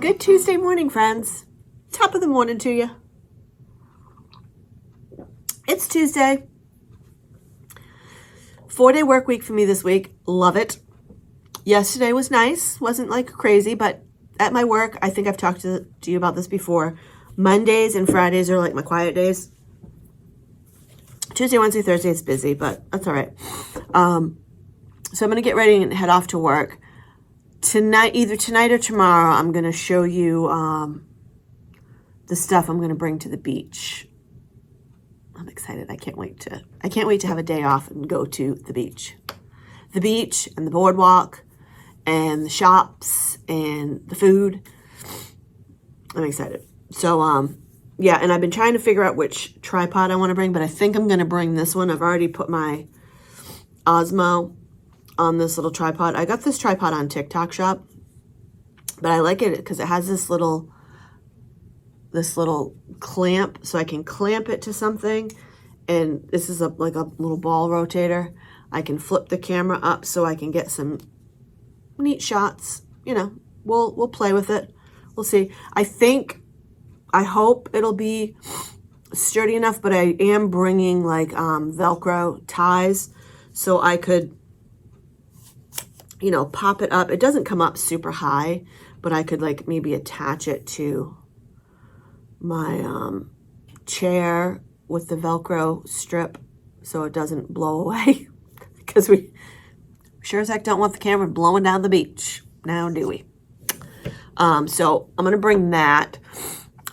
Good Tuesday morning, friends. Top of the morning to you. It's Tuesday. 4-day work week for me this week. Love it. Yesterday was nice. Wasn't like crazy, but at my work, I think I've talked to you about this before. Mondays and Fridays are like my quiet days. Tuesday, Wednesday, Thursday, it's busy, but that's all right. So I'm going to get ready and head off to work. Tonight, either tonight or tomorrow, I'm going to show you the stuff I'm going to bring to the beach. I'm excited. I can't wait to have a day off and go to the beach. The beach and the boardwalk and the shops and the food. I'm excited. So, yeah, and I've been trying to figure out which tripod I want to bring, but I think I'm going to bring this one. I've already put my Osmo on this little tripod. I got this tripod on TikTok Shop, but I like it because it has this little clamp, so I can clamp it to something. And this is like a little ball rotator. I can flip the camera up so I can get some neat shots. You know, we'll play with it. We'll see. I hope it'll be sturdy enough, but I am bringing like Velcro ties so I could, you know, pop it up. It doesn't come up super high, but I could like maybe attach it to my chair with the Velcro strip so it doesn't blow away because we sure as heck don't want the camera blowing down the beach. Now do we? So I'm going to bring that.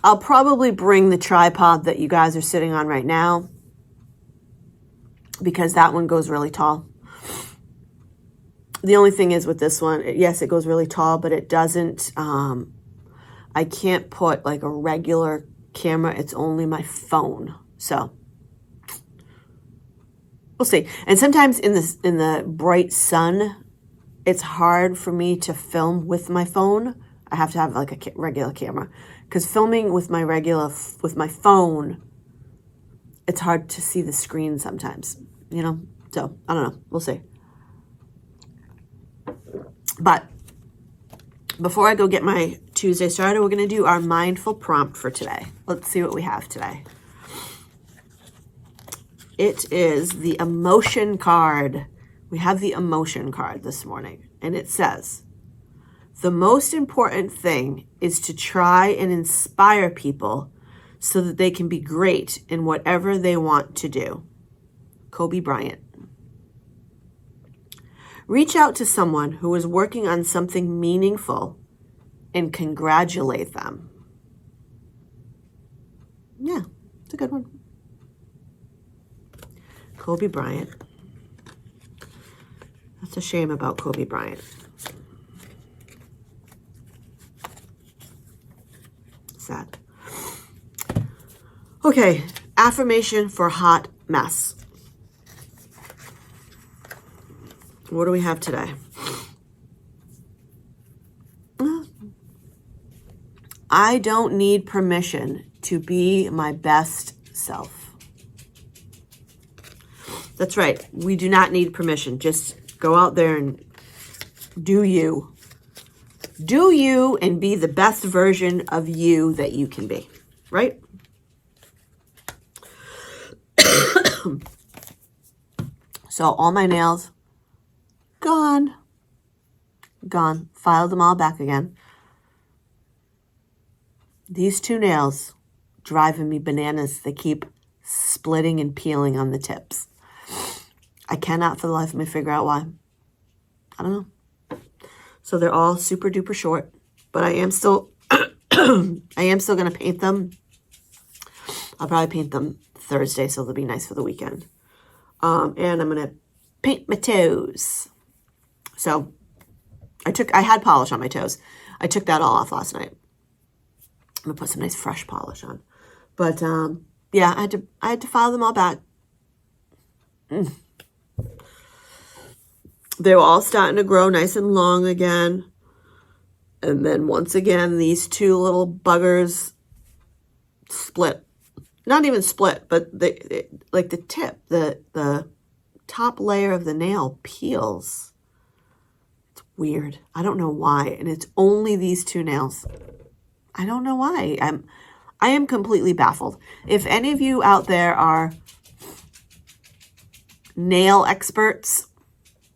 I'll probably bring the tripod that you guys are sitting on right now because that one goes really tall. The only thing is with this one, yes, it goes really tall, but it doesn't, I can't put like a regular camera. It's only my phone. So we'll see. And sometimes in the bright sun, it's hard for me to film with my phone. I have to have like a regular camera because filming with my phone, it's hard to see the screen sometimes, you know? So I don't know. We'll see. But before I go get my Tuesday started, we're going to do our mindful prompt for today. Let's see what we have today. It is the emotion card. We have the emotion card this morning, and it says, the most important thing is to try and inspire people so that they can be great in whatever they want to do. Kobe Bryant. Reach out to someone who is working on something meaningful and congratulate them. Yeah, it's a good one. Kobe Bryant. That's a shame about Kobe Bryant. Sad. Okay, affirmation for hot mess. What do we have today? I don't need permission to be my best self. That's right. We do not need permission. Just go out there and do you. Do you and be the best version of you that you can be. Right? So all my nails, gone. Filed them all back again. These two nails driving me bananas. They keep splitting and peeling on the tips. I cannot for the life of me figure out why. I don't know. So they're all super duper short, but I am still going to paint them. I'll probably paint them Thursday, so they'll be nice for the weekend. And I'm going to paint my toes. So I had polish on my toes. I took that all off last night. I'm going to put some nice fresh polish on. But, yeah, I had to file them all back. They were all starting to grow nice and long again. And then once again, these two little buggers split. Not even split, but like the tip, the top layer of the nail peels. It's weird. I don't know why. And it's only these two nails. I don't know why. I am completely baffled. If any of you out there are nail experts,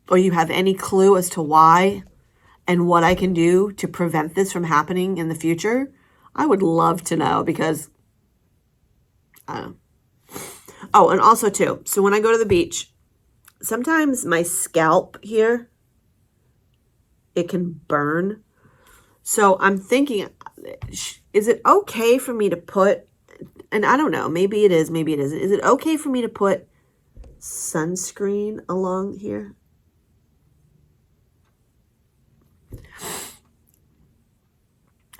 or you have any clue as to why and what I can do to prevent this from happening in the future, I would love to know, because I don't know. Oh, and also too, so when I go to the beach, sometimes my scalp here, it can burn. So I'm thinking, is it okay for me to put, and I don't know, maybe it is, maybe it isn't. Is it okay for me to put sunscreen along here?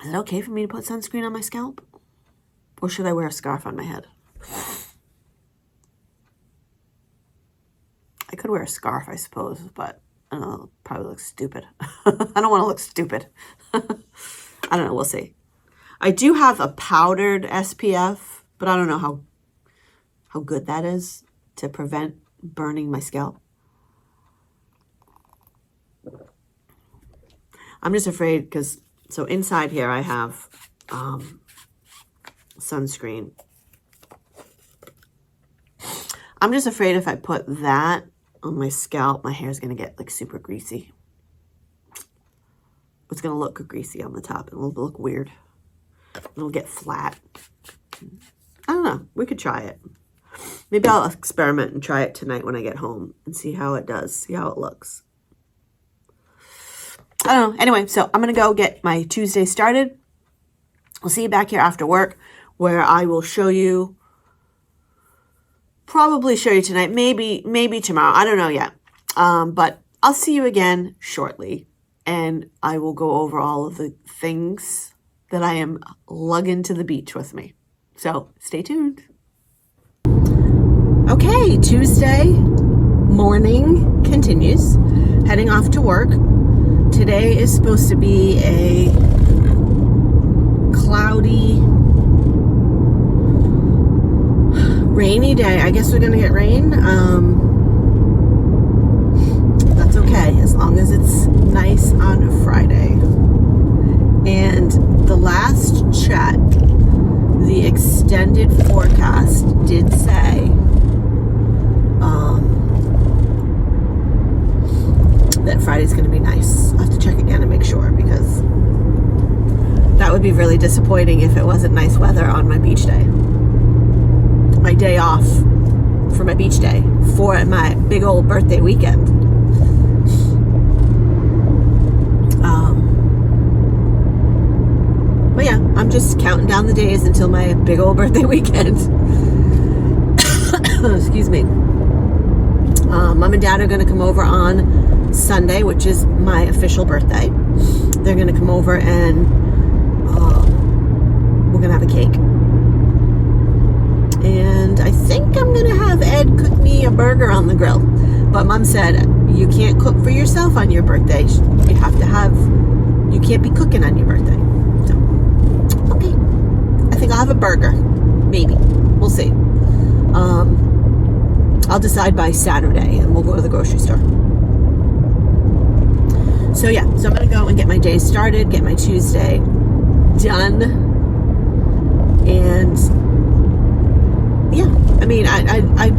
Is it okay for me to put sunscreen on my scalp? Or should I wear a scarf on my head? I could wear a scarf, I suppose, but I don't know, it'll probably look stupid. I don't want to look stupid. I don't know, we'll see. I do have a powdered SPF, but I don't know how good that is to prevent burning my scalp. I'm just afraid because, so inside here I have sunscreen. I'm just afraid if I put that on my scalp, my hair is going to get like super greasy. It's going to look greasy on the top. It'll look weird. It'll get flat. I don't know. We could try it. Maybe I'll experiment and try it tonight when I get home and see how it does, see how it looks. I don't know. Anyway, so I'm going to go get my Tuesday started. I'll see you back here after work, where I will show you, probably show you tonight, maybe tomorrow. I don't know yet. But I'll see you again shortly, and I will go over all of the things that I am lugging to the beach with me. So stay tuned. Okay, Tuesday morning continues. Heading off to work. Today is supposed to be a cloudy, rainy day. I guess we're gonna get rain. That's okay, as long as it's nice on a Friday. And the last check, the extended forecast did say that Friday's gonna be nice. I'll have to check again and make sure, because that would be really disappointing if it wasn't nice weather on my beach day. My day off for my beach day for my big old birthday weekend. But yeah, I'm just counting down the days until my big old birthday weekend. Excuse me. Mom and Dad are going to come over on Sunday, which is my official birthday. They're going to come over and we're going to have a cake. And I think I'm going to have Ed cook me a burger on the grill. But Mom said, you can't cook for yourself on your birthday. You can't be cooking on your birthday. So, okay. I think I'll have a burger. Maybe. We'll see. I'll decide by Saturday and we'll go to the grocery store. So yeah, so I'm going to go and get my day started, get my Tuesday done. And yeah, I mean, I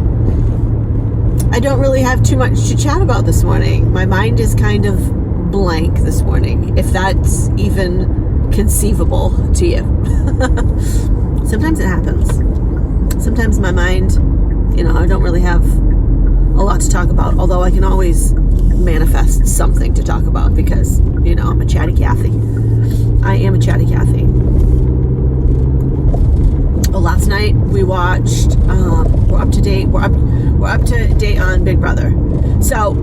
don't really have too much to chat about this morning. My mind is kind of blank this morning, if that's even conceivable to you. Sometimes it happens. Sometimes my mind, I don't really have a lot to talk about, although I can always manifest something to talk about because, I'm a chatty Cathy. I am a chatty Cathy. Well, last night we watched, we're up to date on Big Brother. So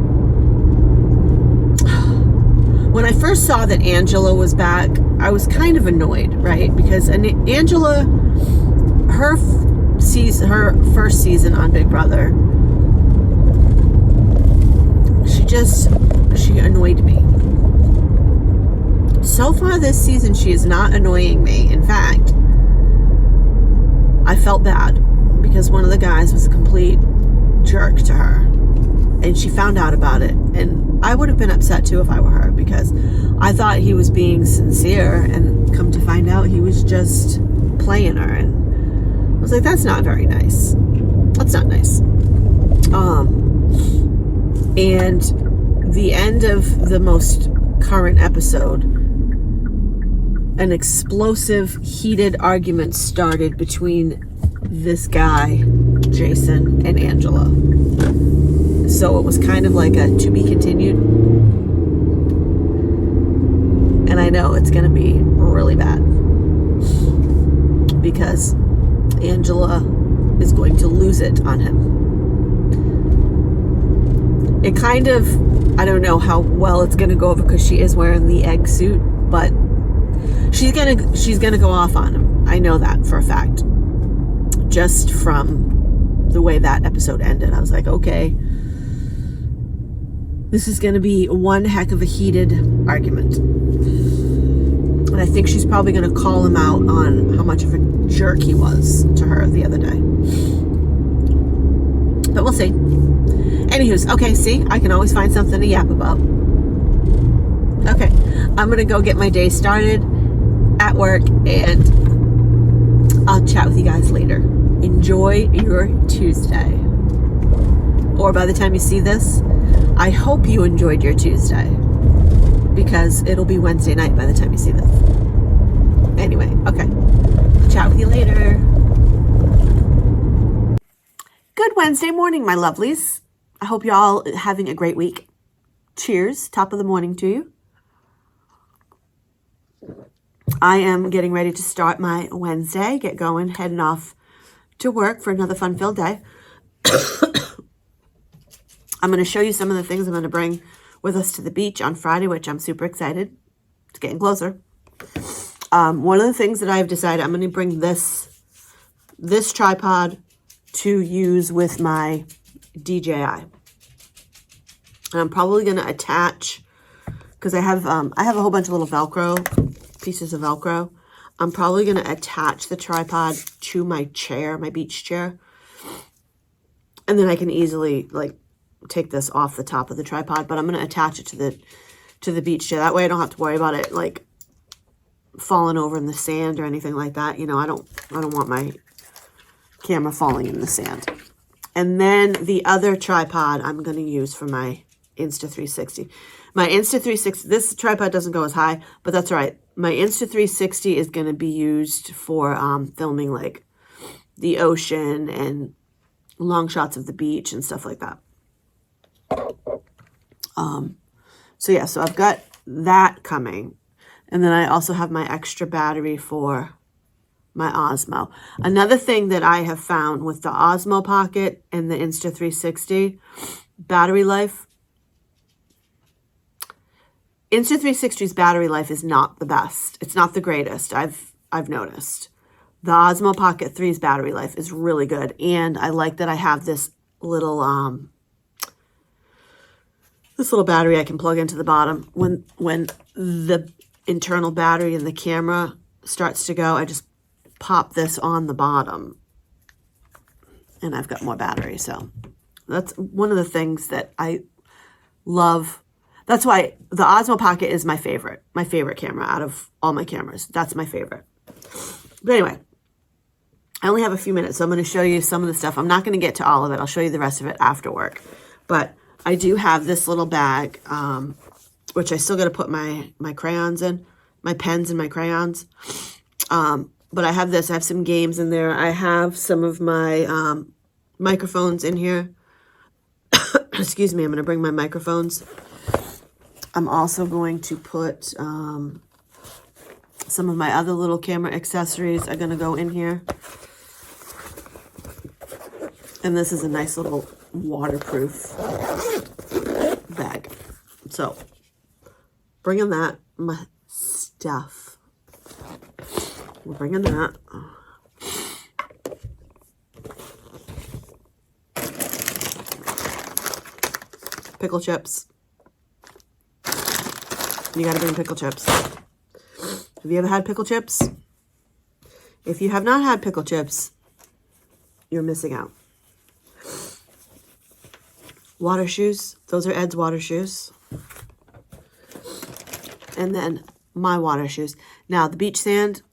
when I first saw that Angela was back, I was kind of annoyed, right? Because Angela, her first season on Big Brother, she annoyed me. So far this season, she is not annoying me. In fact, I felt bad because one of the guys was a complete jerk to her, and she found out about it. And I would have been upset too if I were her, because I thought he was being sincere and come to find out he was just playing her. And I was like, that's not very nice. That's not nice. And the end of the most current episode, an explosive, heated argument started between this guy, Jason, and Angela. So it was kind of like a to be continued. And I know it's going to be really bad because Angela is going to lose it on him. It kind of, I don't know how well it's going to go over because she is wearing the egg suit, but she's gonna go off on him. I know that for a fact. Just from the way that episode ended, I was like, okay, this is gonna be one heck of a heated argument. And I think she's probably gonna call him out on how much of a jerk he was to her the other day. But we'll see. Anywho's, okay, see, I can always find something to yap about. Okay, I'm gonna go get my day started at work, and I'll chat with you guys later. Enjoy your Tuesday. Or by the time you see this, I hope you enjoyed your Tuesday, because it'll be Wednesday night by the time you see this. Anyway, okay. Chat with you later. Good Wednesday morning, my lovelies. I hope you're all having a great week. Cheers. Top of the morning to you. I am getting ready to start my Wednesday, get going, heading off to work for another fun-filled day. I'm going to show you some of the things I'm going to bring with us to the beach on Friday, which I'm super excited. It's getting closer. One of the things that I've decided, I'm going to bring this tripod to use with my DJI. And I'm probably going to attach, because I have a whole bunch of little Velcro, pieces of Velcro. I'm probably going to attach the tripod to my chair, my beach chair. And then I can easily like take this off the top of the tripod, but I'm going to attach it to the beach chair. That way I don't have to worry about it like falling over in the sand or anything like that. You know, I don't want my camera falling in the sand. And then the other tripod I'm going to use for my Insta360. My Insta360, this tripod doesn't go as high, but that's all right. My Insta360 is going to be used for filming like the ocean and long shots of the beach and stuff like that. So yeah, so I've got that coming. And then I also have my extra battery for my Osmo. Another thing that I have found with the Osmo Pocket and the Insta360 battery life, Insta360's battery life is not the best. It's not the greatest, I've noticed. The Osmo Pocket 3's battery life is really good. And I like that I have this little battery I can plug into the bottom. When the internal battery in the camera starts to go, I just pop this on the bottom and I've got more battery. So that's one of the things that I love. That's why the Osmo Pocket is my favorite camera out of all my cameras. That's my favorite. But anyway, I only have a few minutes, so I'm going to show you some of the stuff. I'm not going to get to all of it. I'll show you the rest of it after work. But I do have this little bag, which I still got to put my crayons in, my pens and my crayons. But I have this. I have some games in there. I have some of my microphones in here. Excuse me. I'm going to bring my microphones. I'm also going to put some of my other little camera accessories are going to go in here. And this is a nice little waterproof bag. So, bringing that, my stuff. We're bringing that. Pickle chips. You gotta bring pickle chips. Have you ever had pickle chips? If you have not had pickle chips, you're missing out. Water shoes. Those are Ed's water shoes. And then my water shoes. Now the beach sand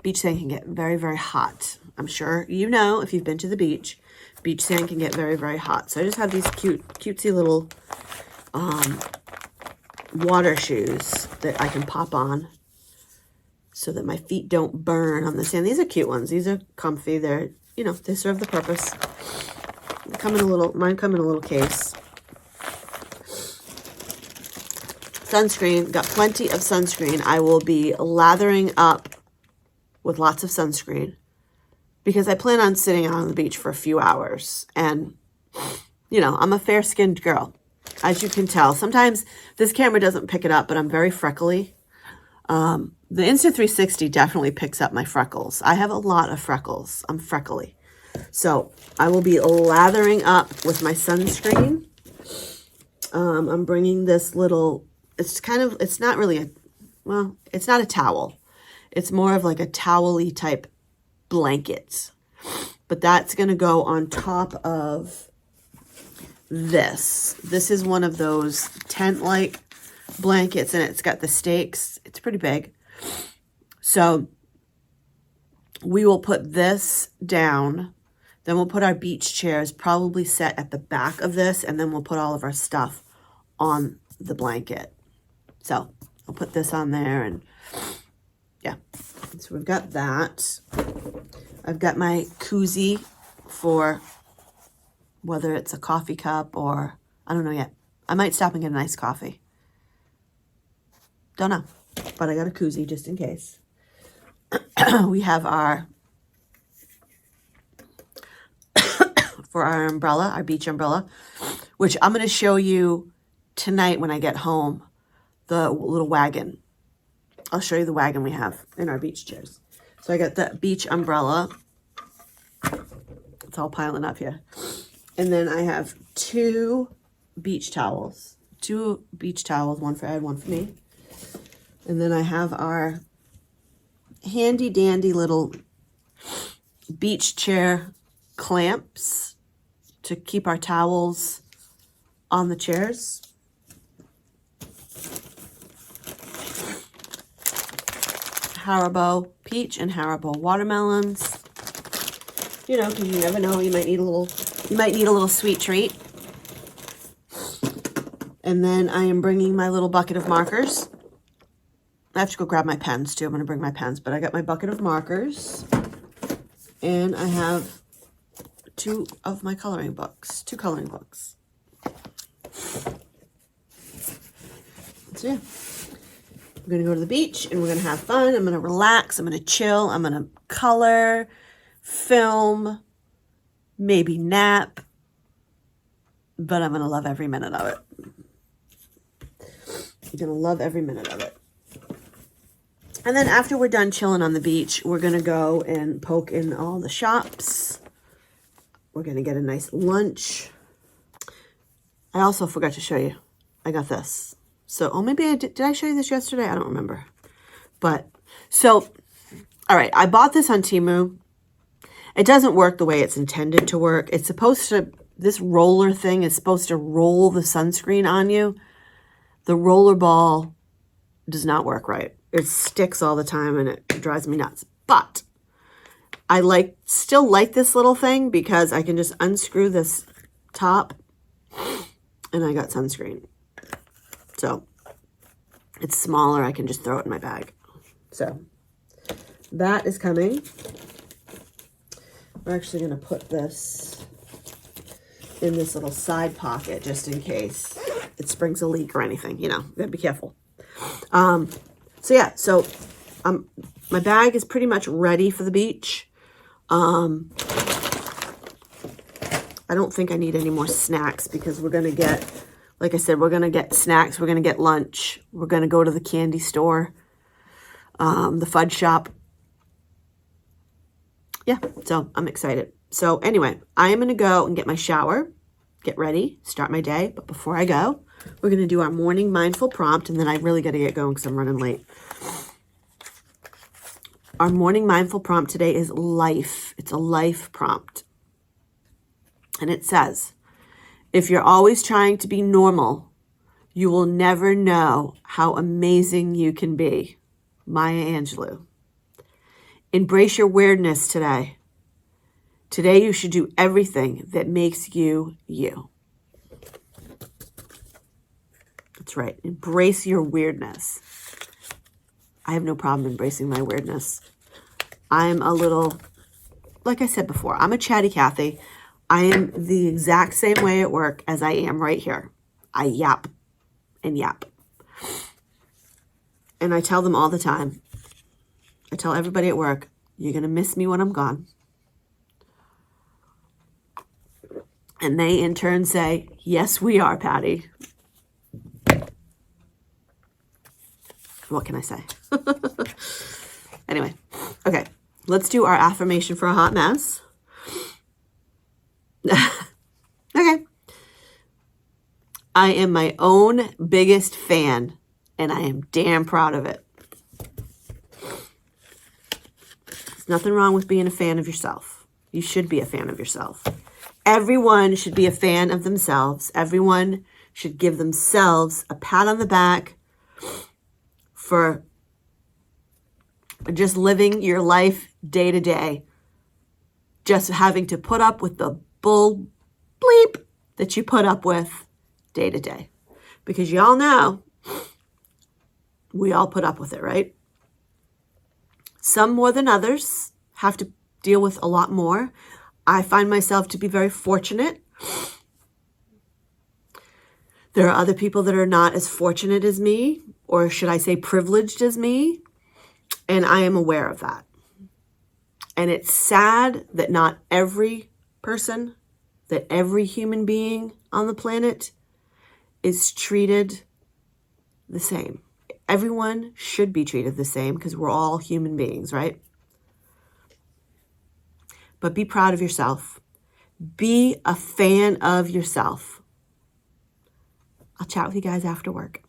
can get very, very hot. I'm sure you know if you've been to the beach sand can get very, very hot. So I just have these cutesy little water shoes that I can pop on so that my feet don't burn on the sand. These are cute ones. These are comfy. They're, you know, they serve the purpose. They come in mine come in a little case. Sunscreen, got plenty of sunscreen. I will be lathering up with lots of sunscreen because I plan on sitting out on the beach for a few hours. And, you know, I'm a fair-skinned girl, as you can tell. Sometimes this camera doesn't pick it up, but I'm very freckly. The Insta360 definitely picks up my freckles. I have a lot of freckles. I'm freckly. So I will be lathering up with my sunscreen. I'm bringing this little, it's not really it's not a towel. It's more of like a towel-y type blanket. But that's going to go on top of this. This is one of those tent-like blankets, and it's got the stakes. It's pretty big. So we will put this down. Then we'll put our beach chairs probably set at the back of this, and then we'll put all of our stuff on the blanket. So I'll put this on there, and yeah. So we've got that. I've got my koozie for whether it's a coffee cup or, I don't know yet. I might stop and get a nice coffee. Don't know, but I got a koozie just in case. We have our for our umbrella, our beach umbrella, which I'm going to show you tonight when I get home, the little wagon. I'll show you the wagon we have in our beach chairs. So I got the beach umbrella. It's all piling up here. And then I have two beach towels. One for Ed, one for me. And then I have our handy dandy little beach chair clamps to keep our towels on the chairs. Haribo peach and Haribo watermelons. You know, because you never know, you might need a little sweet treat. And then I am bringing my little bucket of markers. I have to go grab my pens too. I'm going to bring my pens, but I got my bucket of markers. And I have two coloring books. So yeah, we're going to go to the beach and we're going to have fun. I'm going to relax. I'm going to chill. I'm going to color, film, maybe nap, but I'm going to love every minute of it. You're going to love every minute of it. And then after we're done chilling on the beach, we're going to go and poke in all the shops. We're going to get a nice lunch. I also forgot to show you. I got this. So, maybe I did I show you this yesterday? I don't remember. But, so, all right. I bought this on Temu. It doesn't work the way it's intended to work. It's supposed to, this roller thing is supposed to roll the sunscreen on you. The roller ball does not work right. It sticks all the time and it drives me nuts. But I still like this little thing because I can just unscrew this top and I got sunscreen. So it's smaller. I can just throw it in my bag. So that is coming. We're actually going to put this in this little side pocket just in case it springs a leak or anything. You know, you gotta be careful. So yeah, my bag is pretty much ready for the beach. I don't think I need any more snacks because we're going to get, like I said, we're going to get snacks. We're going to get lunch. We're going to go to the candy store, the fudge shop. Yeah, so I'm excited. So anyway, I am going to go and get my shower, get ready, start my day. But before I go, we're going to do our morning mindful prompt, and then I really got to get going because I'm running late. Our morning mindful prompt today is life. It's a life prompt. And it says, if you're always trying to be normal, You will never know how amazing you can be. Maya Angelou. Embrace your weirdness today. Today you should do everything that makes you you. That's right. Embrace your weirdness. I have no problem embracing my weirdness. I'm a little, like I said before, I'm a chatty Cathy. I am the exact same way at work as I am right here. I yap and yap. And I tell them all the time. I tell everybody at work, you're going to miss me when I'm gone. And they in turn say, yes, we are, Patti. What can I say? Anyway, okay. Let's do our affirmation for a hot mess. Okay. I am my own biggest fan, and I am damn proud of it. There's nothing wrong with being a fan of yourself. You should be a fan of yourself. Everyone should be a fan of themselves. Everyone should give themselves a pat on the back for just living your life day to day. Just having to put up with the bull bleep that you put up with day to day. Because y'all know, we all put up with it, right? Some more than others have to deal with a lot more. I find myself to be very fortunate. There are other people that are not as fortunate as me, or should I say privileged as me, and I am aware of that. And it's sad that not every person, that every human being on the planet is treated the same. Everyone should be treated the same because we're all human beings, right? But be proud of yourself. Be a fan of yourself. I'll chat with you guys after work.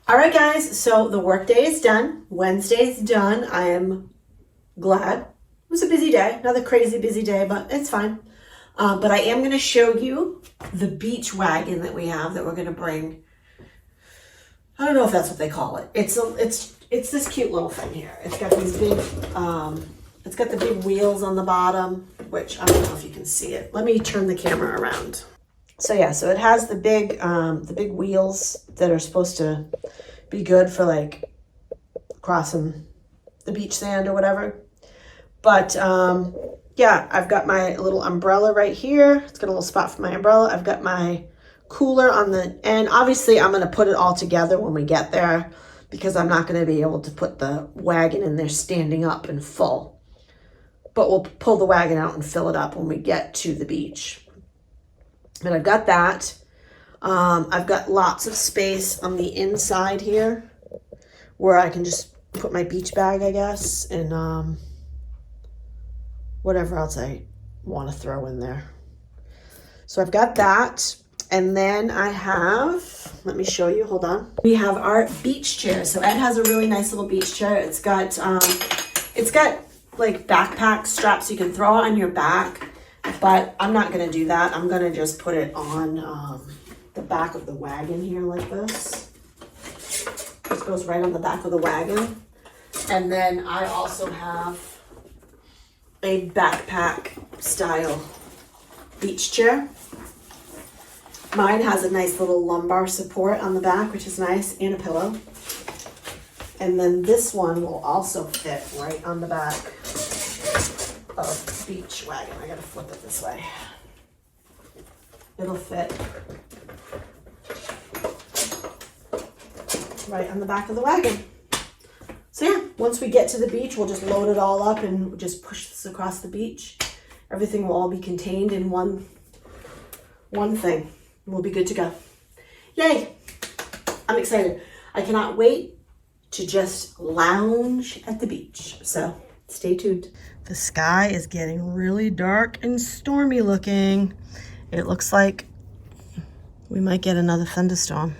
All right, guys. So the workday is done. Wednesday's done. I am glad. It was a busy day. Another crazy busy day, but it's fine. But I am going to show you the beach wagon that we have that we're going to bring. I don't know if that's what they call it. It's this cute little thing here. It's got these big, it's got the big wheels on the bottom, which I don't know if you can see it. Let me turn the camera around. So yeah, so it has the big wheels that are supposed to be good for like crossing the beach sand or whatever. But yeah, I've got my little umbrella right here. It's got a little spot for my umbrella. I've got my cooler on the end. Obviously, I'm going to put it all together when we get there because I'm not going to be able to put the wagon in there standing up and full. But we'll pull the wagon out and fill it up when we get to the beach. But I've got that. I've got lots of space on the inside here where I can just put my beach bag, I guess, and whatever else I want to throw in there. So I've got that. And then I have, let me show you, hold on. We have our beach chair. So Ed has a really nice little beach chair. It's got like backpack straps you can throw it on your back, but I'm not gonna do that. I'm gonna just put it on the back of the wagon here like this. This goes right on the back of the wagon. And then I also have a backpack style beach chair. Mine has a nice little lumbar support on the back, which is nice, and a pillow. And then this one will also fit right on the back of the beach wagon. I gotta flip it this way. It'll fit right on the back of the wagon. So yeah, once we get to the beach, we'll just load it all up and just push this across the beach. Everything will all be contained in one thing. We'll be good to go. Yay! I'm excited. I cannot wait to just lounge at the beach. So stay tuned. The sky is getting really dark and stormy looking. It looks like we might get another thunderstorm.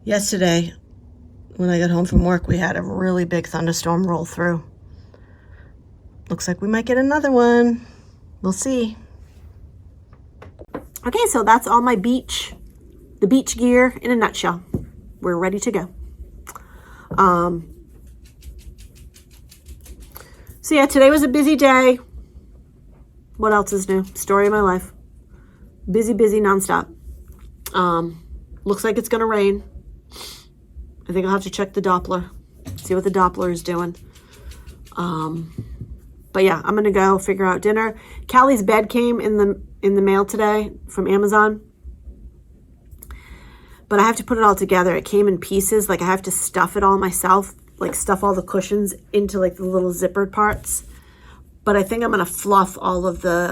Yesterday, when I got home from work, we had a really big thunderstorm roll through. Looks like we might get another one. We'll see. Okay, so that's all my the beach gear in a nutshell. We're ready to go. So yeah, today was a busy day. What else is new? Story of my life. Busy, nonstop. Looks like it's going to rain. I think I'll have to check the Doppler, see what the Doppler is doing. But yeah, I'm going to go figure out dinner. Callie's bed came in the mail today from Amazon. But I have to put it all together. It came in pieces. Like I have to stuff it all myself, like stuff all the cushions into like the little zippered parts. But I think I'm going to fluff all of the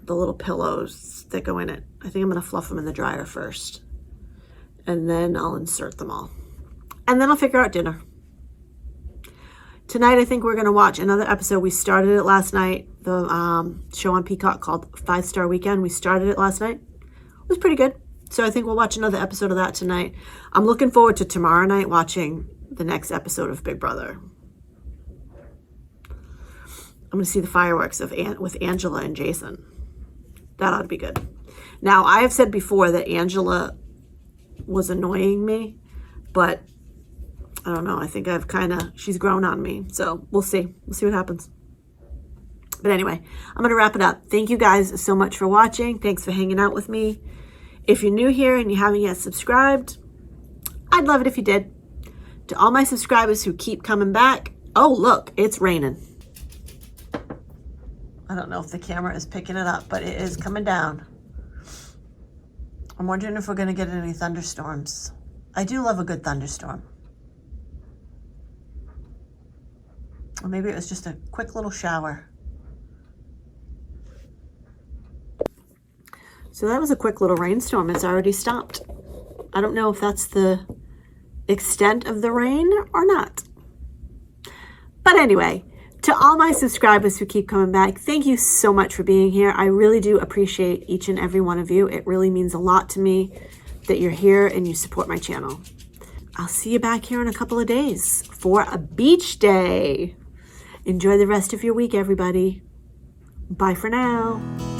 little pillows that go in it. I think I'm going to fluff them in the dryer first. And then I'll insert them all. And then I'll figure out dinner. Tonight, I think we're going to watch another episode. We started it last night. The show on Peacock called 5 Star Weekend. We started it last night. It was pretty good. So I think we'll watch another episode of that tonight. I'm looking forward to tomorrow night watching the next episode of Big Brother. I'm going to see the fireworks with Angela and Jason. That ought to be good. Now, I have said before that Angela was annoying me, but I don't know. I think she's grown on me. So we'll see. We'll see what happens. But anyway, I'm going to wrap it up. Thank you guys so much for watching. Thanks for hanging out with me. If you're new here and you haven't yet subscribed, I'd love it if you did. To all my subscribers who keep coming back, oh, look, it's raining. I don't know if the camera is picking it up, but it is coming down. I'm wondering if we're going to get any thunderstorms. I do love a good thunderstorm. Or maybe it was just a quick little shower. So that was a quick little rainstorm. It's already stopped. I don't know if that's the extent of the rain or not. But anyway, to all my subscribers who keep coming back, thank you so much for being here. I really do appreciate each and every one of you. It really means a lot to me that you're here and you support my channel. I'll see you back here in a couple of days for a beach day. Enjoy the rest of your week, everybody. Bye for now.